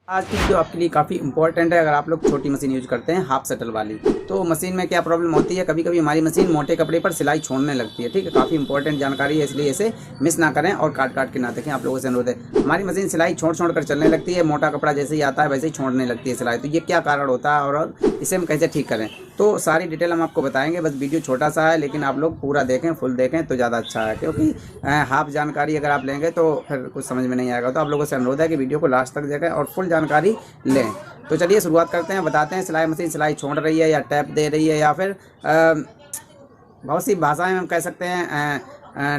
आज की वीडियो आपके लिए काफ़ी इंपॉर्टेंट है। अगर आप लोग छोटी मशीन यूज करते हैं हाफ शटल वाली, तो मशीन में क्या प्रॉब्लम होती है, कभी कभी हमारी मशीन मोटे कपड़े पर सिलाई छोड़ने लगती है। ठीक है, काफ़ी इंपॉर्टेंट जानकारी है, इसलिए इसे मिस ना करें और काट काट के ना देखें। आप लोगों से अनुरोध है, हमारी मशीन सिलाई छोड़ छोड़ कर चलने लगती है, मोटा कपड़ा जैसे ही आता है वैसे ही छोड़ने लगती है सिलाई। तो ये क्या कारण होता है और इसे हम कैसे ठीक करें, तो सारी डिटेल हम आपको बताएंगे। बस वीडियो छोटा सा है, लेकिन आप लोग पूरा देखें, फुल देखें तो ज़्यादा अच्छा है, क्योंकि हाफ जानकारी अगर आप लेंगे तो फिर कुछ समझ में नहीं आएगा। तो आप लोगों से अनुरोध है कि वीडियो को लास्ट तक देखें और फुल जानकारी लें। तो चलिए शुरुआत करते हैं, बताते हैं सिलाई मशीन सिलाई छोड़ रही है या टैप दे रही है, या फिर बहुत सी भाषाएं हम कह सकते हैं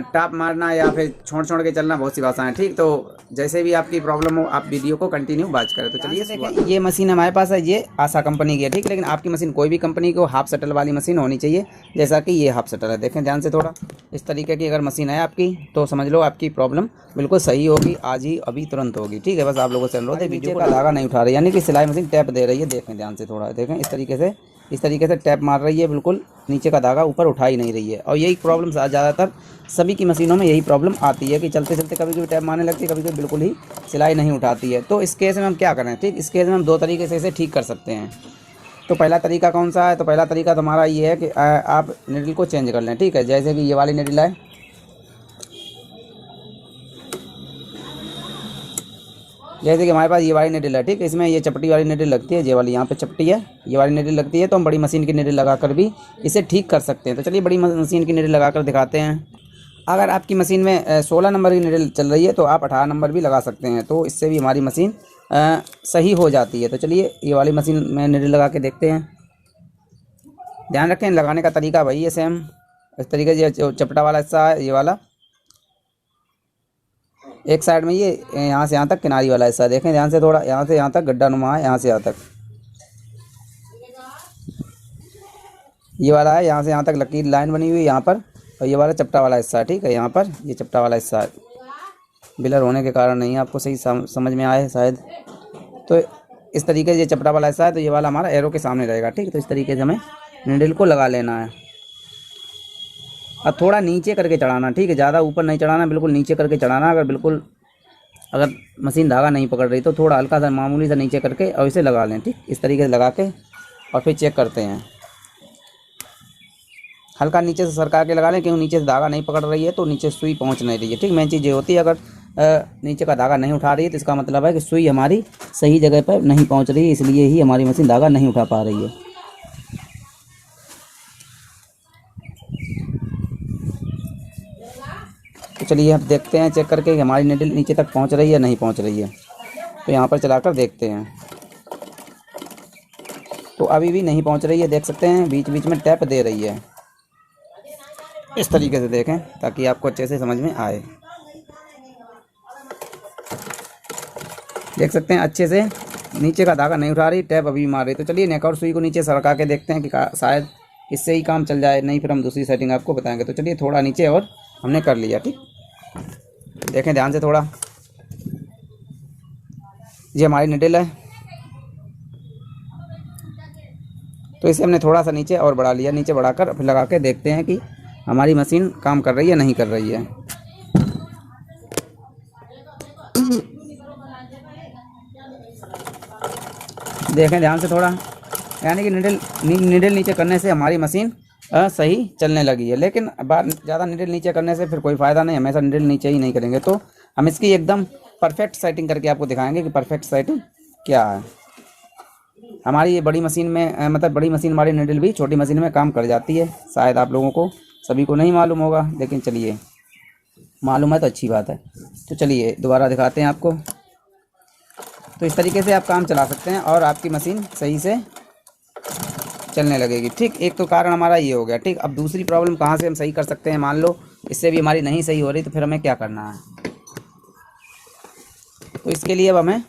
टाप मारना या फिर छोड़ छोड़ के चलना, बहुत सी भाषाएं। ठीक, तो जैसे भी आपकी प्रॉब्लम हो आप वीडियो को कंटिन्यू वॉच करें। तो चलिए देखें, ये मशीन हमारे पास है, ये आशा कंपनी की है। ठीक, लेकिन आपकी मशीन कोई भी कंपनी की हो, हाफ शटल वाली मशीन होनी चाहिए। जैसा कि ये हाफ शटल है, देखें ध्यान से थोड़ा। इस तरीके की अगर मशीन है आपकी तो समझ लो आपकी प्रॉब्लम बिल्कुल सही होगी, आज ही अभी तुरंत होगी। ठीक है, बस आप लोगों से अनुरोध है, वीडियो का धागा नहीं उठा रही, यानी कि सिलाई मशीन टैप दे रही है। देखें ध्यान से थोड़ा, देखें इस तरीके से टैप मार रही है, बिल्कुल नीचे का धागा ऊपर उठा ही नहीं रही है। और यही प्रॉब्लम ज़्यादातर सभी की मशीनों में यही प्रॉब्लम आती है कि चलते चलते कभी कभी टैप मारने लगती है, कभी कभी बिल्कुल ही सिलाई नहीं उठाती है। तो इस केस में हम क्या करें? ठीक, इस केस में हम दो तरीके से इसे ठीक कर सकते हैं। तो पहला तरीका कौन सा है? तो पहला तरीका तो हमारा ये है कि आप निडल को चेंज कर लें। ठीक है, जैसे कि ये वाली निडल है, जैसे कि हमारे पास ये वाली निडल है। ठीक है, इसमें ये चपटी वाली निडल लगती है, ये वाली यहाँ पे चपटी है, ये वाली निडल लगती है। तो हम बड़ी मशीन की निडल लगाकर भी इसे ठीक कर सकते हैं। तो चलिए बड़ी मशीन की निडल लगाकर दिखाते हैं। अगर आपकी मशीन में 16 नंबर की निडल चल रही है तो आप 18 नंबर भी लगा सकते हैं, तो इससे भी हमारी मशीन सही हो जाती है। तो चलिए ये वाली मशीन में निडल लगा के देखते हैं। ध्यान रखें, लगाने का तरीका वही है सेम। इस तरीके से जो चपटा वाला हिस्सा है ये वाला, एक साइड में ये यहाँ से यहाँ तक किनारी वाला हिस्सा, देखें ध्यान से थोड़ा, यहाँ से यहाँ तक गड्ढा नुमा है, यहाँ से यहाँ तक ये वाला है, यहाँ से यहाँ तक लकीर लाइन बनी हुई है यहाँ पर। और ये वाला चपटा वाला हिस्सा है। ठीक है, यहाँ पर ये चपटा वाला हिस्सा है, बिलर होने के कारण नहीं आपको सही समझ में आए शायद। तो इस तरीके से ये चपटा वाला हिस्सा है, तो ये वाला हमारा एरो के सामने रहेगा। ठीक है, तो इस तरीके से हमें निडल को लगा लेना है। अब थोड़ा नीचे करके चढ़ाना, ठीक है, ज़्यादा ऊपर नहीं चढ़ाना, बिल्कुल नीचे करके चढ़ाना। अगर मशीन धागा नहीं पकड़ रही तो थोड़ा हल्का सा मामूली सा नीचे करके और इसे लगा लें। ठीक, इस तरीके से लगा के और फिर चेक करते हैं। हल्का नीचे से सरका के लगा लें, क्योंकि नीचे से धागा नहीं पकड़ रही है तो नीचे सुई पहुंच नहीं रही है। ठीक, मेन चीज़ ये होती है, अगर नीचे का धागा नहीं उठा रही है तो इसका मतलब है कि सुई हमारी सही जगह पर नहीं पहुंच रही है, इसलिए ही हमारी मशीन धागा नहीं उठा पा रही है। तो चलिए अब देखते हैं चेक करके कि हमारी निडल नीचे तक पहुंच रही है नहीं पहुंच रही है। तो यहाँ पर चलाकर देखते हैं, तो अभी भी नहीं पहुंच रही है, देख सकते हैं बीच बीच में टैप दे रही है। इस तरीके से देखें ताकि आपको अच्छे से समझ में आए। देख सकते हैं अच्छे से नीचे का धागा नहीं उठा रही, टैप अभी भी मार रही। तो चलिए एक और सुई को नीचे सरका के देखते हैं कि शायद इससे ही काम चल जाए, नहीं फिर हम दूसरी सेटिंग आपको बताएंगे। तो चलिए थोड़ा नीचे और हमने कर लिया। ठीक, देखें ध्यान से थोड़ा, ये हमारी निडल है, तो इसे हमने थोड़ा सा नीचे और बढ़ा लिया। नीचे बढ़ाकर फिर लगा के देखते हैं कि हमारी मशीन काम कर रही है नहीं कर रही है। देखें ध्यान से थोड़ा, यानी कि निडल नीचे करने से हमारी मशीन सही चलने लगी है। लेकिन ज़्यादा निडल नीचे करने से फिर कोई फ़ायदा नहीं, हमेशा निडल नीचे ही नहीं करेंगे। तो हम इसकी एकदम परफेक्ट सेटिंग करके आपको दिखाएंगे कि परफेक्ट सेटिंग क्या है। हमारी ये बड़ी मशीन में मतलब बड़ी मशीन हमारी निडल भी छोटी मशीन में काम कर जाती है। शायद आप लोगों को सभी को नहीं मालूम होगा, लेकिन चलिए मालूम है तो अच्छी बात है। तो चलिए दोबारा दिखाते हैं आपको। तो इस तरीके से आप काम चला सकते हैं और आपकी मशीन सही से चलने लगेगी। ठीक, एक तो कारण हमारा ये हो गया। ठीक, अब दूसरी प्रॉब्लम कहाँ से हम सही कर सकते हैं? मान लो इससे भी हमारी नहीं सही हो रही, तो फिर हमें क्या करना है? तो इसके लिए अब हमें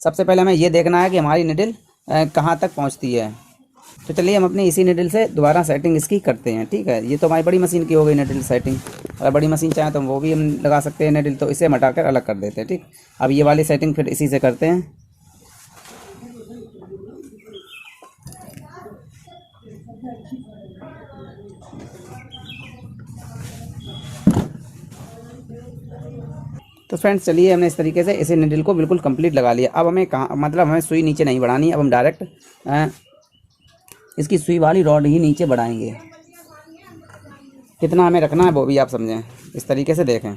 सबसे पहले हमें ये देखना है कि हमारी निडल कहाँ तक पहुँचती है। तो चलिए हम अपनी इसी निडल से दोबारा सेटिंग इसकी करते हैं। ठीक है, ये तो हमारी बड़ी मशीन की हो गई निडल सेटिंग। अगर बड़ी मशीन चाहें तो वो भी हम लगा सकते हैं निडल, तो इसे हटाकर अलग कर देते हैं। ठीक, अब ये वाली सेटिंग फिर इसी से करते हैं। तो फ्रेंड्स चलिए हमने इस तरीके से इसे निडल को बिल्कुल कंप्लीट लगा लिया। अब हमें कहाँ मतलब हमें सुई नीचे नहीं बढ़ानी है, अब हम डायरेक्ट इसकी सुई वाली रॉड ही नीचे बढ़ाएंगे। कितना हमें रखना है वो भी आप समझें, इस तरीके से देखें।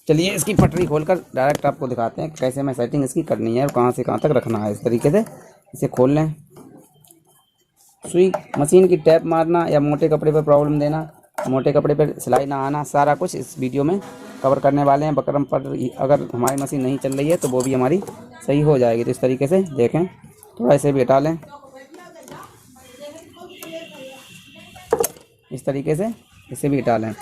चलिए इसकी पटरी खोलकर डायरेक्ट आपको दिखाते हैं कैसे हमें सेटिंग इसकी करनी है और कहाँ से कहाँ तक रखना है। इस तरीके से इसे खोल लें। सुई मशीन की टैप मारना या मोटे कपड़े पर प्रॉब्लम देना, मोटे कपड़े पर सिलाई ना आना, सारा कुछ इस वीडियो में कवर करने वाले हैं। बकरम पर अगर हमारी मशीन नहीं चल रही है तो वो भी हमारी सही हो जाएगी। तो इस तरीके से देखें, थोड़ा इसे भी हटा लें, इस तरीके से इसे भी हटा लें।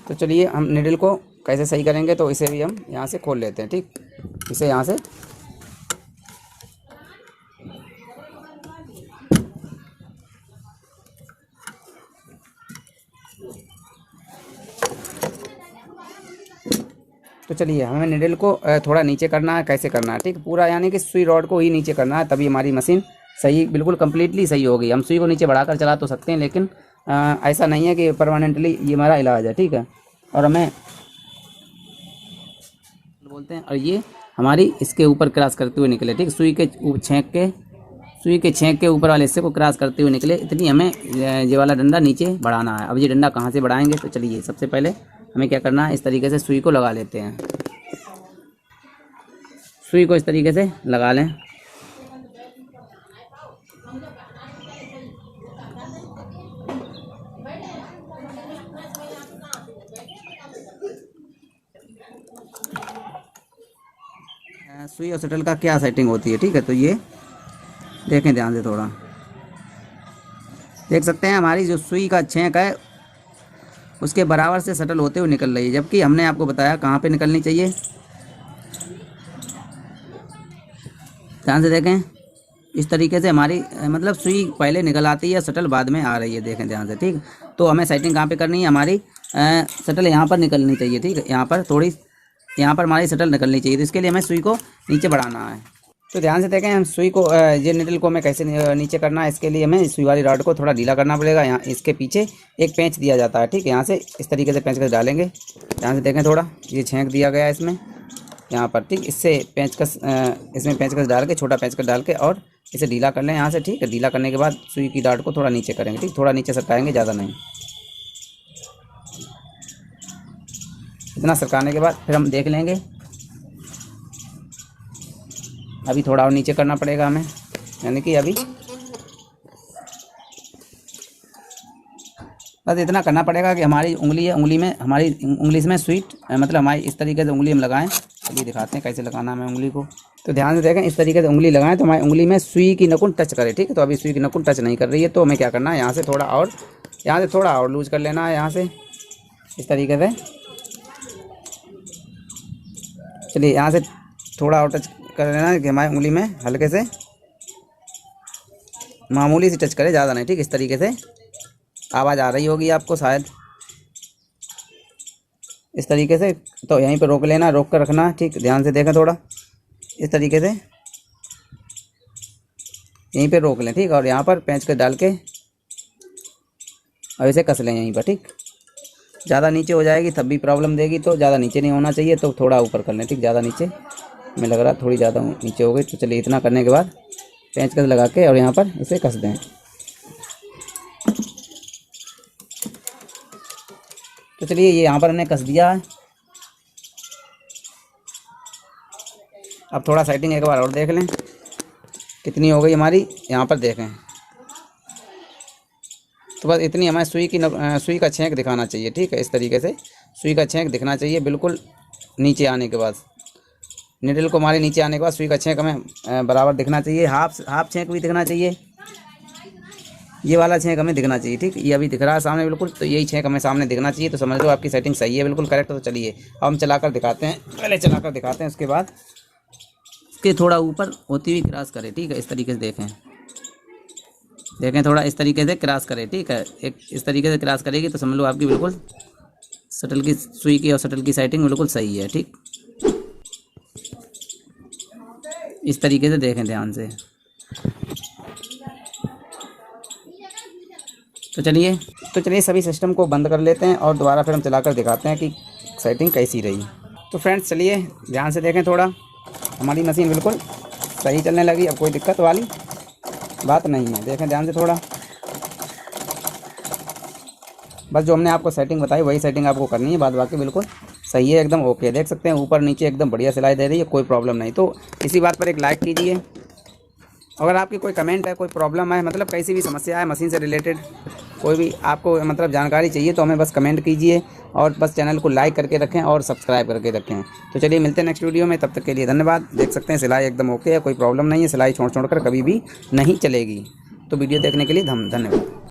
तो चलिए हम निडल को कैसे सही करेंगे, तो इसे भी हम यहाँ से खोल लेते हैं। ठीक, इसे यहाँ से तो चलिए हमें निडल को थोड़ा नीचे करना है। कैसे करना है, ठीक, पूरा यानी कि सुई रॉड को ही नीचे करना है, तभी हमारी मशीन सही बिल्कुल कम्प्लीटली सही होगी। हम सुई को नीचे बढ़ाकर चला तो सकते हैं, लेकिन ऐसा नहीं है कि परमानेंटली ये हमारा इलाज है। ठीक है, और हमें बोलते हैं और ये हमारी इसके ऊपर क्रॉस करते हुए निकले। ठीक, सुई के छेंक के ऊपर वाले हिस्से को क्रॉस करते हुए निकले, इतनी हमें ये वाला डंडा नीचे बढ़ाना है। अब ये डंडा कहाँ से बढ़ाएंगे, तो चलिए सबसे पहले हमें क्या करना है, इस तरीके से सुई को लगा लेते हैं। सुई को इस तरीके से लगा लें। सुई और शटल का क्या सेटिंग होती है, ठीक है, तो ये देखें ध्यान से, थोड़ा देख सकते हैं हमारी जो सुई का छेंक है उसके बराबर से शटल होते हुए निकल रही है, जबकि हमने आपको बताया कहाँ पे निकलनी चाहिए। ध्यान से देखें, इस तरीके से हमारी मतलब सुई पहले निकल आती है, शटल बाद में आ रही है। देखें ध्यान से, ठीक, तो हमें सेटिंग कहाँ पे करनी है, हमारी शटल यहाँ पर निकलनी चाहिए। ठीक है, यहाँ पर थोड़ी, यहाँ पर हमारी शटल निकलनी चाहिए, तो इसके लिए हमें सुई को नीचे बढ़ाना है। तो ध्यान से देखें, हम सुई को ये निडल को हमें कैसे नीचे करना है, इसके लिए हमें सुई वाली रॉड को थोड़ा ढीला करना पड़ेगा। यहाँ इसके पीछे एक पेंच दिया जाता है। ठीक है, यहाँ से इस तरीके से पेंच कस डालेंगे। ध्यान से देखें, थोड़ा ये छेंक दिया गया है इसमें, यहाँ पर। ठीक, इससे पेंचकस इसमें पेंचकस डाल के, छोटा पेंचकस डाल के और इसे ढीला कर लें यहाँ से। ठीक है, ढीला करने के बाद सुई की रॉड को थोड़ा नीचे करेंगे। ठीक, थोड़ा नीचे सरकाएंगे, ज़्यादा नहीं। इतना सरकाने के बाद फिर हम देख लेंगे, अभी थोड़ा और नीचे करना पड़ेगा हमें, यानी कि अभी बस इतना करना पड़ेगा कि हमारी उंगली है, उंगली में हमारी उंगली में स्वीट मतलब हमारी इस तरीके से उंगली हम लगाएं। अभी दिखाते हैं कैसे लगाना है हमें उंगली को। तो ध्यान से देखें, इस तरीके से उंगली लगाएं तो हमारी उंगली में सुई की नकुन टच करे। ठीक है, तो अभी सुई की नकुन टच नहीं कर रही है, तो हमें क्या करना है, यहाँ से थोड़ा और लूज कर लेना है, यहाँ से इस तरीके से। चलिए यहाँ से थोड़ा और टच कर लेना है कि हमारी उंगली में हल्के से मामूली से टच करे, ज़्यादा नहीं। ठीक, इस तरीके से आवाज़ आ रही होगी आपको शायद, इस तरीके से। तो यहीं पे रोक लेना, रोक कर रखना। ठीक, ध्यान से देखें, थोड़ा इस तरीके से यहीं पे रोक लें। ठीक, और यहाँ पर पेंच कर डाल के और इसे कस लें यहीं पर। ठीक, ज़्यादा नीचे हो जाएगी तब भी प्रॉब्लम देगी, तो ज़्यादा नीचे नहीं होना चाहिए, तो थोड़ा ऊपर कर लें। ठीक, ज़्यादा नीचे में लग रहा, थोड़ी ज़्यादा नीचे हो गई। तो चलिए इतना करने के बाद पेंच कस लगा के और यहाँ पर इसे कस दें। तो चलिए ये यहाँ पर हमने कस दिया है। अब थोड़ा सेटिंग एक बार और देख लें कितनी हो गई हमारी, यहाँ पर देखें। तो बस इतनी हमें सुई का छेंक दिखाना चाहिए। ठीक है, इस तरीके से सुई का छेंक दिखना चाहिए बिल्कुल नीचे आने के बाद। निडल को हमारे नीचे आने के बाद सुई का छेंक हमें बराबर दिखना चाहिए। हाफ छेंक भी दिखना चाहिए, ये वाला छेंक हमें दिखना चाहिए। ठीक, ये अभी दिख रहा है सामने बिल्कुल, तो यही छेंक हमें सामने दिखना चाहिए। तो समझ लो आपकी सेटिंग सही है, बिल्कुल करेक्ट। तो चलिए अब हम चलाकर दिखाते हैं, पहले चलाकर दिखाते हैं, उसके बाद इसके थोड़ा ऊपर होती हुई क्रॉस करें। ठीक है, इस तरीके से देखें, थोड़ा इस तरीके से क्रॉस करें। ठीक है, एक इस तरीके से क्रॉस करेगी तो समझ लो आपकी बिल्कुल शटल की सुई की और शटल की सेटिंग बिल्कुल सही है। ठीक, इस तरीके से देखें ध्यान से। तो चलिए सभी सिस्टम को बंद कर लेते हैं और दोबारा फिर हम चलाकर दिखाते हैं कि सेटिंग कैसी रही। तो फ्रेंड्स चलिए ध्यान से देखें थोड़ा, हमारी मशीन बिल्कुल सही चलने लगी, अब कोई दिक्कत वाली बात नहीं है। देखें ध्यान से थोड़ा, बस जो हमने आपको सेटिंग बताई वही सेटिंग आपको करनी है, बाद बाकी बिल्कुल सही है, एकदम ओके। देख सकते हैं ऊपर नीचे एकदम बढ़िया सिलाई दे रही है, कोई प्रॉब्लम नहीं। तो इसी बात पर एक लाइक कीजिए। अगर आपकी कोई कमेंट है, कोई प्रॉब्लम है, मतलब कैसी भी समस्या है मशीन से रिलेटेड, कोई भी आपको मतलब जानकारी चाहिए तो हमें बस कमेंट कीजिए और बस चैनल को लाइक करके रखें और सब्सक्राइब करके रखें। तो चलिए मिलते हैं नेक्स्ट वीडियो में, तब तक के लिए धन्यवाद। देख सकते हैं सिलाई एकदम ओके है, कोई प्रॉब्लम नहीं है, सिलाई छोड़ कर कभी भी नहीं चलेगी। तो वीडियो देखने के लिए धन्यवाद।